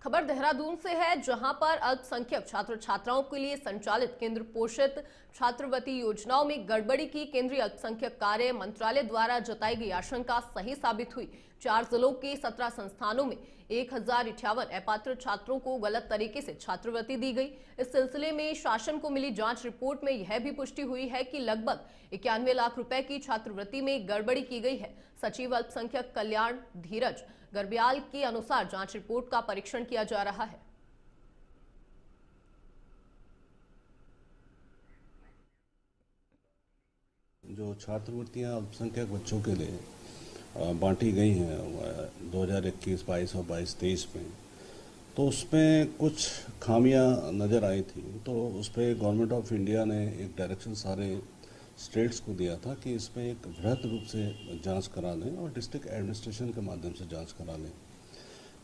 खबर देहरादून से है, जहां पर अल्पसंख्यक छात्र छात्राओं के लिए संचालित केंद्र पोषित छात्रवृत्ति योजनाओं में गड़बड़ी की केंद्रीय अल्पसंख्यक कार्य मंत्रालय द्वारा जताई गई आशंका सही साबित हुई। 4 जिलों के 17 संस्थानों में 1058 अपात्र छात्रों को गलत तरीके से छात्रवृत्ति दी गई। इस सिलसिले में शासन को मिली जांच रिपोर्ट में यह भी पुष्टि हुई है कि लगभग 91 लाख रुपए की छात्रवृत्ति में गड़बड़ी की गई है। सचिव अल्पसंख्यक कल्याण धीरज गर्ब्याल के अनुसार जांच रिपोर्ट का परीक्षण किया जा रहा है। जो छात्रवृत्तियां अल्पसंख्यक बच्चों के लिए बांटी गई हैं 2021-22 और 22-23 में, तो उसमें कुछ खामियां नज़र आई थी। तो उस पर गवर्नमेंट ऑफ इंडिया ने एक डायरेक्शन सारे स्टेट्स को दिया था कि इसमें एक वृहद रूप से जांच करा लें और डिस्ट्रिक्ट एडमिनिस्ट्रेशन के माध्यम से जांच करा लें।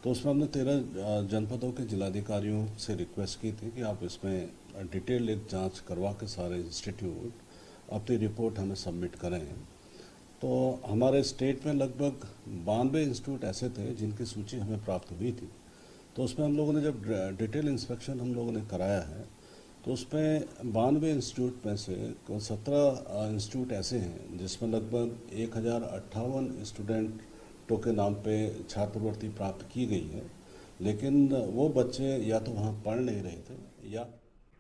तो उसमें हमने 13 जनपदों के जिलाधिकारियों से रिक्वेस्ट की थी कि आप इसमें डिटेल एक जांच करवा के सारे इंस्टीट्यूट अपनी रिपोर्ट हमें सबमिट करें। तो हमारे स्टेट में लगभग 92 इंस्टीट्यूट ऐसे थे जिनकी सूची हमें प्राप्त हुई थी। तो उसमें हम लोगों ने जब डिटेल इंस्पेक्शन हम लोगों ने कराया है, तो उसमें 92 इंस्टीट्यूट में से 17 इंस्टीट्यूट ऐसे हैं जिसमें लगभग 1058 स्टूडेंटों के नाम पे छात्रवृत्ति प्राप्त की गई है, लेकिन वो बच्चे या तो वहाँ पढ़ नहीं रहे थे या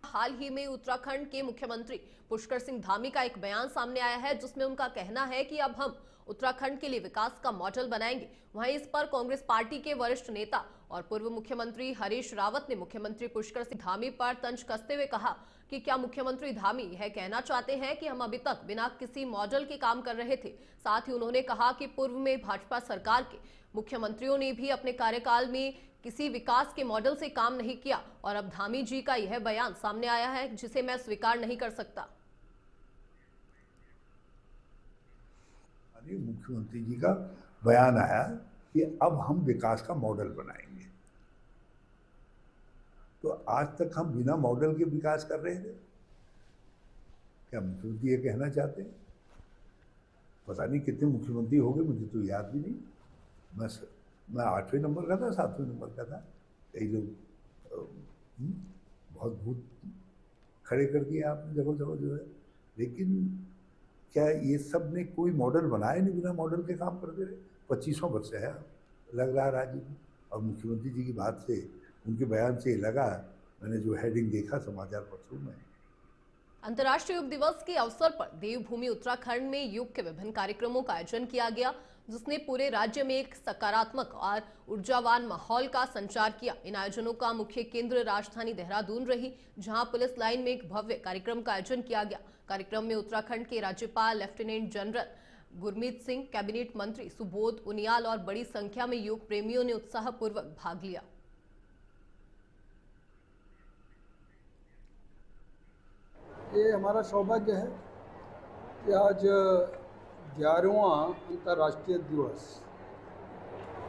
हाल ही में उत्तराखंड के मुख्यमंत्री पुष्कर सिंह धामी का एक बयान सामने आया है, जिसमें उनका कहना है कि अब हम उत्तराखंड के लिए विकास का मॉडल बनाएंगे। वहीं इस पर कांग्रेस पार्टी के वरिष्ठ नेता और पूर्व मुख्यमंत्री हरीश रावत ने मुख्यमंत्री पुष्कर सिंह धामी पर तंज कसते हुए कहा कि क्या मुख्यमंत्री धामी यह कहना चाहते हैं कि हम अभी तक बिना किसी मॉडल के काम कर रहे थे। साथ ही उन्होंने कहा कि पूर्व में भाजपा सरकार के मुख्यमंत्रियों ने भी अपने कार्यकाल में किसी विकास के मॉडल से काम नहीं किया और अब धामी जी का यह बयान सामने आया है, जिसे मैं स्वीकार नहीं कर सकता। मुख्यमंत्री जी का बयान आया कि अब हम विकास का मॉडल बनाएंगे। तो आज तक हम बिना मॉडल के विकास कर रहे थे। क्या मुख्यमंत्री ये कहना चाहते हैं? पता नहीं कितने मुख्यमंत्री हो गए, मुझे तो याद भी नहीं। मैं 8वें नंबर का था, 7वें नंबर का था। कई लोग बहुत भूत खड़े कर दिए आपने जगह जगह जो है। लेकिन क्या ये सब ने कोई मॉडल बनाया नहीं? बिना मॉडल के काम करते रहे। 25 वर्ष है लग रहा राज्य में। और मुख्यमंत्री जी की बात से, उनके बयान से लगा, मैंने जो हेडिंग देखा समाचार पत्रों में। अंतर्राष्ट्रीय योग दिवस के अवसर पर देवभूमि उत्तराखंड में योग के विभिन्न कार्यक्रमों का आयोजन किया गया, जिसने पूरे राज्य में एक सकारात्मक और ऊर्जावान माहौल का संचार किया। इन आयोजनों का मुख्य केंद्र राजधानी देहरादून रही, जहां पुलिस लाइन में एक भव्य कार्यक्रम का आयोजन किया गया। कार्यक्रम में उत्तराखंड के राज्यपाल lieutenant general Gurmeet Singh, cabinet मंत्री सुबोध उनियाल और बड़ी संख्या में योग प्रेमियों ने उत्साहपूर्वक भाग लिया। ये हमारा सौभाग्य है कि आज 11वां अंतर्राष्ट्रीय दिवस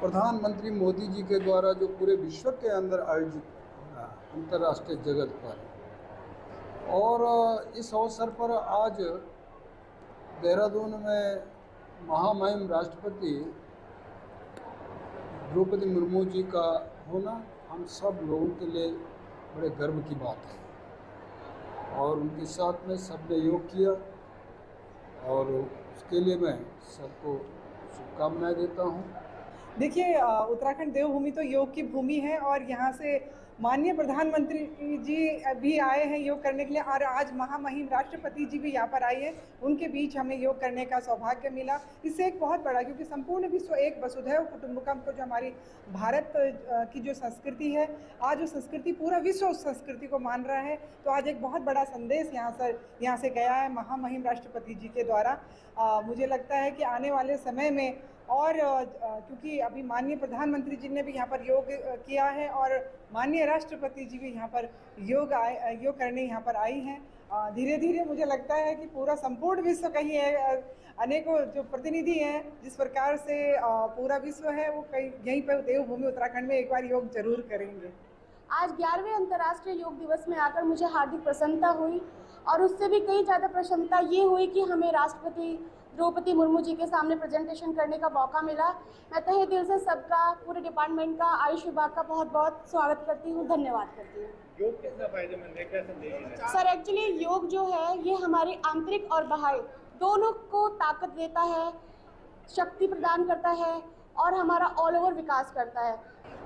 प्रधानमंत्री मोदी जी के द्वारा जो पूरे विश्व के अंदर आयोजित हो रहा है अंतर्राष्ट्रीय जगत पर, और इस अवसर पर आज देहरादून में महामहिम राष्ट्रपति द्रौपदी मुर्मू जी का होना हम सब लोगों के लिए बड़े गर्व की बात है। और उनके साथ में सबने योग किया और उसके लिए मैं सबको शुभकामनाएं देता हूँ। देखिए, उत्तराखंड देवभूमि तो योग की भूमि है और यहाँ से माननीय प्रधानमंत्री जी भी आए हैं योग करने के लिए, और आज महामहिम राष्ट्रपति जी भी यहाँ पर आए हैं। उनके बीच हमें योग करने का सौभाग्य मिला। इससे एक बहुत बड़ा, क्योंकि संपूर्ण विश्व एक वसुधैव कुटुंबकम को, जो हमारी भारत की जो संस्कृति है, आज वो संस्कृति पूरा विश्व उस संस्कृति को मान रहा है। तो आज एक बहुत बड़ा संदेश यहाँ से गया है महामहिम राष्ट्रपति जी के द्वारा। मुझे लगता है कि आने वाले समय में, और क्योंकि अभी माननीय प्रधानमंत्री जी ने भी यहाँ पर योग किया है और माननीय राष्ट्रपति जी भी यहाँ पर योग करने यहाँ पर आई हैं, धीरे धीरे मुझे लगता है कि पूरा संपूर्ण विश्व कहीं है, अनेकों जो प्रतिनिधि हैं, जिस प्रकार से पूरा विश्व है, वो कहीं यहीं पर देवभूमि उत्तराखंड में एक बार योग जरूर करेंगे। आज 11वें अंतर्राष्ट्रीय योग दिवस में आकर मुझे हार्दिक प्रसन्नता हुई और उससे भी कई ज़्यादा प्रसन्नता ये हुई कि हमें राष्ट्रपति द्रौपदी मुर्मू जी के सामने प्रेजेंटेशन करने का मौका मिला। मैं तहे दिल से सबका, पूरे डिपार्टमेंट का, आयुष विभाग का बहुत बहुत स्वागत करती हूँ, धन्यवाद करती हूँ। योग कितना फायदेमंद है, क्या संदेश है? सर, एक्चुअली योग जो है ये हमारे आंतरिक और बाह्य दोनों को ताकत देता है, शक्ति प्रदान करता है और हमारा ऑल ओवर विकास करता है।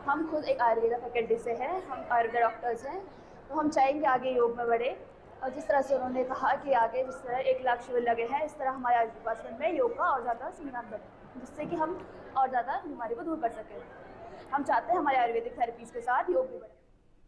हम खुद एक आयुर्वेदा फैकल्टी से हैं, हम आयुर्वेदा डॉक्टर्स हैं, तो हम चाहेंगे आगे योग में बढ़े और जिस तरह से उन्होंने कहा कि आगे जिस तरह 1 लाख शिविर लगे हैं, इस तरह हमारे आयुर्वेद डिपार्टमेंट में योग का और ज़्यादा सेमिनार बने, जिससे कि हम और ज़्यादा बीमारी को दूर कर सकें। हम चाहते हैं हमारे आयुर्वेदिक थेरेपीज़ के साथ योग भी बढ़े।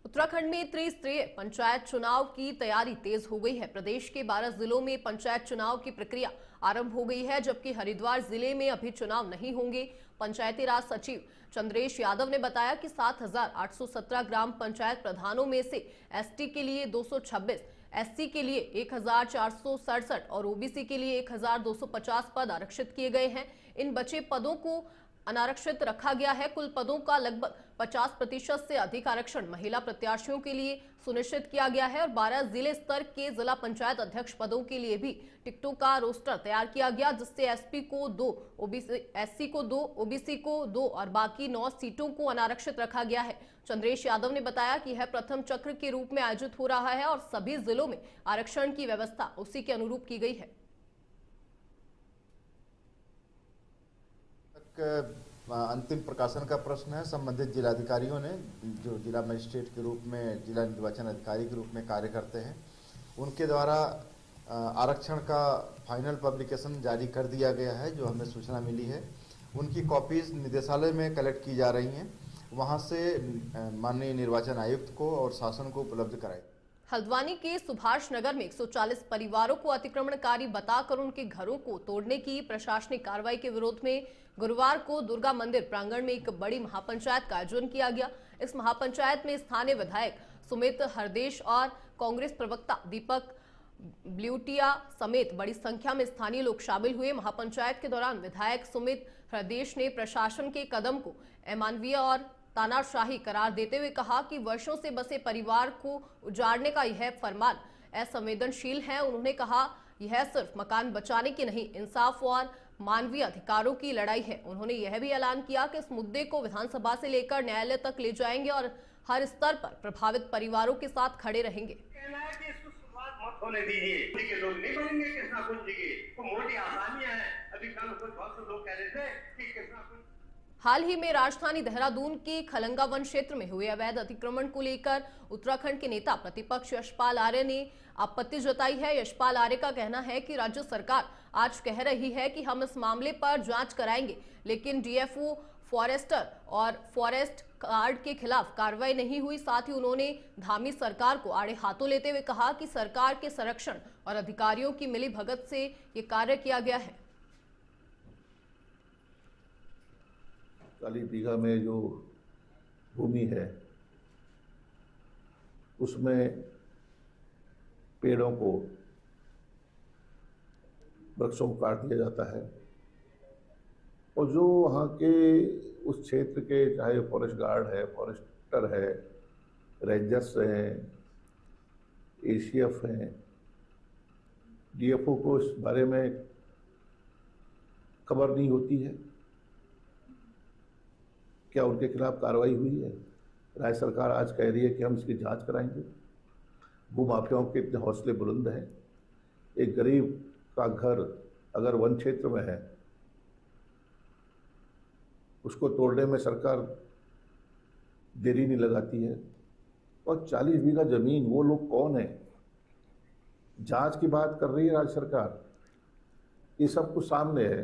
उत्तराखंड में त्रिस्तरीय पंचायत चुनाव की तैयारी तेज हो गई है। प्रदेश के 12 जिलों में पंचायत चुनाव की प्रक्रिया आरंभ हो गई है, जबकि हरिद्वार जिले में अभी चुनाव नहीं होंगे। पंचायती राज सचिव चंद्रेश यादव ने बताया कि 7,817 ग्राम पंचायत प्रधानों में से एसटी के लिए 226, एससी के लिए 1,467 और ओबीसी के लिए 1,250 पद आरक्षित किए गए हैं। इन बचे पदों को अनारक्षित रखा गया है। कुल पदों का लगभग 50% से अधिक आरक्षण महिला प्रत्याशियों के लिए सुनिश्चित किया गया है और 12 जिले स्तर के जिला पंचायत अध्यक्ष पदों के लिए भी टिकटों का रोस्टर तैयार किया गया, जिससे एसपी को 2, एससी को 2, ओबीसी को 2 और बाकी 9 सीटों को अनारक्षित रखा गया है। चंद्रेश यादव ने बताया कि यह प्रथम चक्र के रूप में आयोजित हो रहा है और सभी जिलों में आरक्षण की व्यवस्था उसी के अनुरूप की गई है। अंतिम प्रकाशन का प्रश्न है। संबंधित जिलाधिकारियों ने, जो जिला मजिस्ट्रेट के रूप में, जिला निर्वाचन अधिकारी के रूप में कार्य करते हैं, उनके द्वारा आरक्षण का फाइनल पब्लिकेशन जारी कर दिया गया है। जो हमें सूचना मिली है, उनकी कॉपीज निदेशालय में कलेक्ट की जा रही हैं, वहां से माननीय निर्वाचन आयुक्त को और शासन को उपलब्ध कराई। हल्द्वानी के सुभाष नगर में 140 परिवारों को अतिक्रमणकारी बताकर उनके घरों को तोड़ने की प्रशासनिक कार्रवाई के विरोध में गुरुवार को दुर्गा मंदिर प्रांगण में एक बड़ी महापंचायत का आयोजन किया गया। इस महापंचायत में स्थानीय विधायक सुमित हरदेश और कांग्रेस प्रवक्ता दीपक ब्ल्यूटिया समेत बड़ी संख्या में स्थानीय लोग शामिल हुए। महापंचायत के दौरान विधायक सुमित हरदेश ने प्रशासन के कदम को अमानवीय और तानाशाही करार देते हुए कहा कि वर्षों से बसे परिवार को उजाड़ने का यह फरमान असंवेदनशील है। उन्होंने कहा यह सिर्फ मकान बचाने की नहीं, इंसाफ और मानवीय अधिकारों की लड़ाई है। उन्होंने यह भी ऐलान किया कि इस मुद्दे को विधानसभा से लेकर न्यायालय तक ले जाएंगे और हर स्तर पर प्रभावित परिवारों के साथ खड़े रहेंगे। मत होने दीजिए, लोग नहीं बनेंगे कृष्णा कुंज जी की मोटी आसानियां हैं। अभी कल कुछ बहुत लोग कह रहे थे कि कृष्णा कुंज। हाल ही में राजधानी देहरादून के खलंगा वन क्षेत्र में हुए अवैध अतिक्रमण को लेकर उत्तराखंड के नेता प्रतिपक्ष यशपाल आर्य ने आपत्ति जताई है। यशपाल आर्य का कहना है कि राज्य सरकार आज कह रही है कि हम इस मामले पर जांच कराएंगे, लेकिन डीएफओ, फॉरेस्टर और फॉरेस्ट गार्ड के खिलाफ कार्रवाई नहीं हुई। साथ ही उन्होंने धामी सरकार को आड़े हाथों लेते हुए कहा कि सरकार के संरक्षण और अधिकारियों की मिलीभगत से ये कार्य किया गया है। 40 बीघा में जो भूमि है उसमें पेड़ों को, वृक्षों को काट दिया जाता है और जो वहाँ के उस क्षेत्र के, चाहे फॉरेस्ट गार्ड है, फॉरेस्टर है, रेंजर्स हैं, एसीएफ हैं, डीएफओ को इस बारे में खबर नहीं होती है। क्या उनके खिलाफ कार्रवाई हुई है? राज्य सरकार आज कह रही है कि हम इसकी जांच कराएंगे। भूमाफियाओं के इतने हौसले बुलंद हैं। एक गरीब का घर अगर वन क्षेत्र में है, उसको तोड़ने में सरकार देरी नहीं लगाती है। और 40 बीघा जमीन, वो लोग कौन है? जांच की बात कर रही है राज्य सरकार, ये सब कुछ सामने है,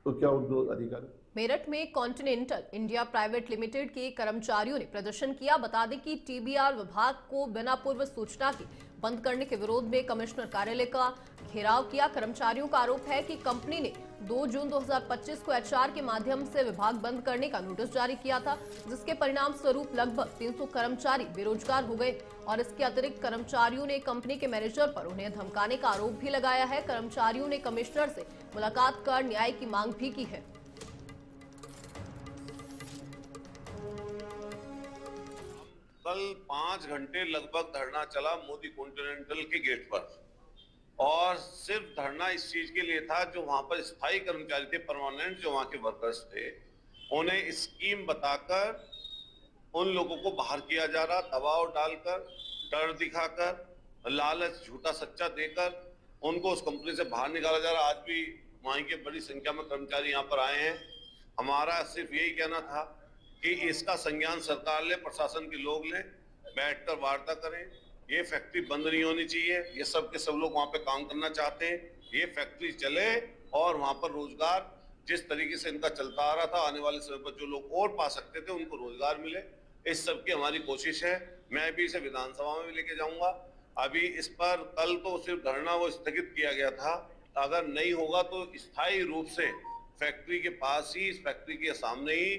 तो क्या उन अधिकारी। मेरठ में कॉन्टिनेंटल इंडिया प्राइवेट लिमिटेड के कर्मचारियों ने प्रदर्शन किया। बता दें कि टीबीआर विभाग को बिना पूर्व सूचना के बंद करने के विरोध में कमिश्नर कार्यालय का घेराव किया। कर्मचारियों का आरोप है कि कंपनी ने 2 जून 2025 को एचआर के माध्यम से विभाग बंद करने का नोटिस जारी किया था, जिसके परिणाम स्वरूप लगभग 300 कर्मचारी बेरोजगार हो गए और इसके अतिरिक्त कर्मचारियों ने कंपनी के मैनेजर पर उन्हें धमकाने का आरोप भी लगाया है। कर्मचारियों ने कमिश्नर से मुलाकात कर न्याय की मांग भी की है। कल 5 घंटे लगभग धरना चला मोदी कॉन्टिनेंटल के गेट पर, और सिर्फ धरना इस चीज के लिए था जो वहां पर स्थायी कर्मचारी थे, परमानेंट जो वहां के वर्कर्स थे, उन्हें स्कीम बताकर उन लोगों को बाहर किया जा रहा, दबाव डालकर, डर दिखाकर, लालच झूठा सच्चा देकर उनको उस कंपनी से बाहर निकाला जा रहा। आज भी वहीं के बड़ी संख्या में कर्मचारी यहाँ पर आए हैं। हमारा सिर्फ यही कहना था कि इसका संज्ञान सरकार ले, प्रशासन के लोग लें, बैठकर वार्ता करें। ये फैक्ट्री बंद नहीं होनी चाहिए, ये सब के सब लोग वहां पे काम करना चाहते हैं, ये फैक्ट्री चले और वहां पर रोजगार जिस तरीके से इनका चलता आ रहा था, आने वाले समय पर जो लोग और पा सकते थे उनको रोजगार मिले, इस सब की हमारी कोशिश है। मैं भी इसे विधानसभा में भी लेके जाऊंगा। अभी इस पर कल तो सिर्फ धरना वो स्थगित किया गया था, अगर नहीं होगा तो स्थायी रूप से फैक्ट्री के पास ही, इस फैक्ट्री के सामने ही